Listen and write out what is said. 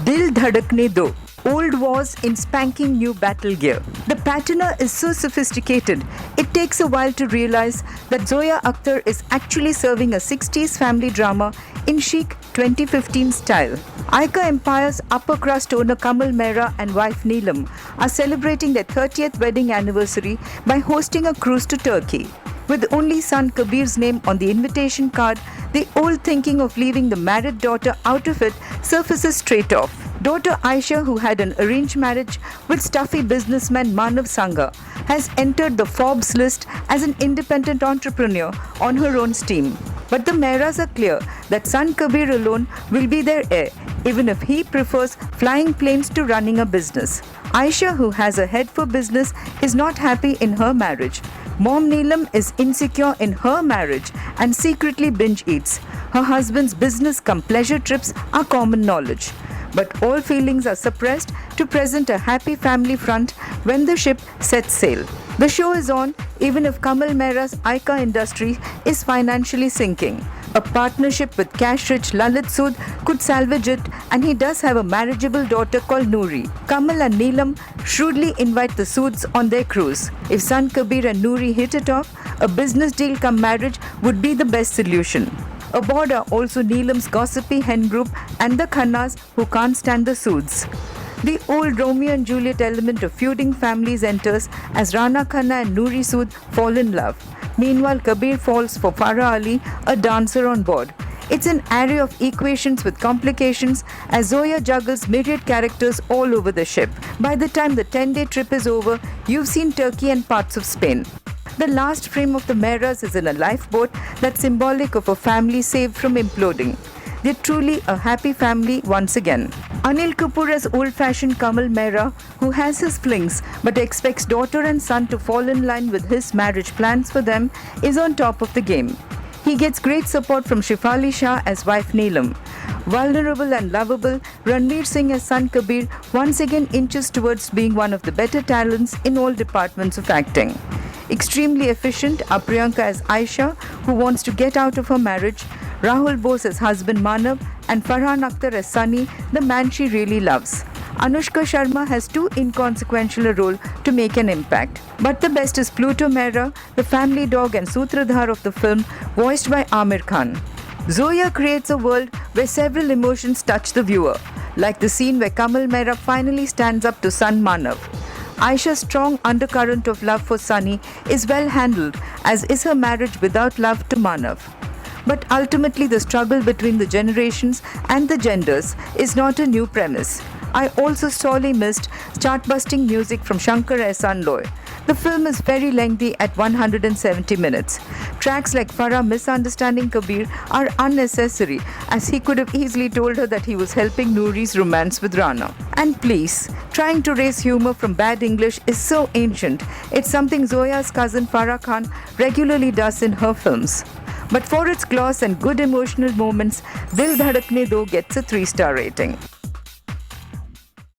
Dil Dhadakne Do. Old wars in spanking new battle gear. The patterner is so sophisticated, it takes a while to realize that Zoya Akhtar is actually serving a 60s family drama in chic 2015 style. Ica Empire's upper crust owner Kamal Mehra and wife Neelam are celebrating their 30th wedding anniversary by hosting a cruise to Turkey. With only son Kabir's name on the invitation card, the old thinking of leaving the married daughter out of it surfaces straight off. Daughter Aisha, who had an arranged marriage with stuffy businessman Manav Sangha, has entered the Forbes list as an independent entrepreneur on her own steam. But the Mehras are clear that son Kabir alone will be their heir, even if he prefers flying planes to running a business. Aisha, who has a head for business, is not happy in her marriage. Mom Neelam is insecure in her marriage and secretly binge eats. Her husband's business cum pleasure trips are common knowledge. But all feelings are suppressed to present a happy family front when the ship sets sail. The show is on even if Kamal Mehra's Ica industry is financially sinking. A partnership with cash-rich Lalit Sood could salvage it, and he does have a marriageable daughter called Noori. Kamal and Neelam shrewdly invite the Soods on their cruise. If son Kabir and Noori hit it off, a business deal come marriage would be the best solution. Aboard are also Neelam's gossipy hen group and the Khannas who can't stand the Soods. The old Romeo and Juliet element of feuding families enters as Rana Khanna and Noori Sood fall in love. Meanwhile, Kabir falls for Farah Ali, a dancer on board. It's an array of equations with complications as Zoya juggles myriad characters all over the ship. By the time the 10-day trip is over, you've seen Turkey and parts of Spain. The last frame of the Mehras is in a lifeboat that's symbolic of a family saved from imploding. They're truly a happy family once again. Anil Kapoor as old-fashioned Kamal Mehra, who has his flings but expects daughter and son to fall in line with his marriage plans for them, is on top of the game. He gets great support from Shefali Shah as wife Neelam. Vulnerable and lovable, Ranveer Singh as son Kabir once again inches towards being one of the better talents in all departments of acting. Extremely efficient are Priyanka as Aisha, who wants to get out of her marriage, Rahul Bose as husband Manav, and Farhan Akhtar as Sunny, the man she really loves. Anushka Sharma has too inconsequential a role to make an impact. But the best is Pluto Mehra, the family dog and Sutradhar of the film, voiced by Amir Khan. Zoya creates a world where several emotions touch the viewer, like the scene where Kamal Mehra finally stands up to son Manav. Aisha's strong undercurrent of love for Sunny is well handled, as is her marriage without love to Manav. But ultimately, the struggle between the generations and the genders is not a new premise. I also sorely missed chart-busting music from Shankar Ehsaan Loy. The film is very lengthy at 170 minutes. Tracks like Farah misunderstanding Kabir are unnecessary, as he could have easily told her that he was helping Noori's romance with Rana. And please, trying to raise humor from bad English is so ancient. It's something Zoya's cousin Farah Khan regularly does in her films. But for its gloss and good emotional moments, Dil Dhadakne Do gets a 3-star rating.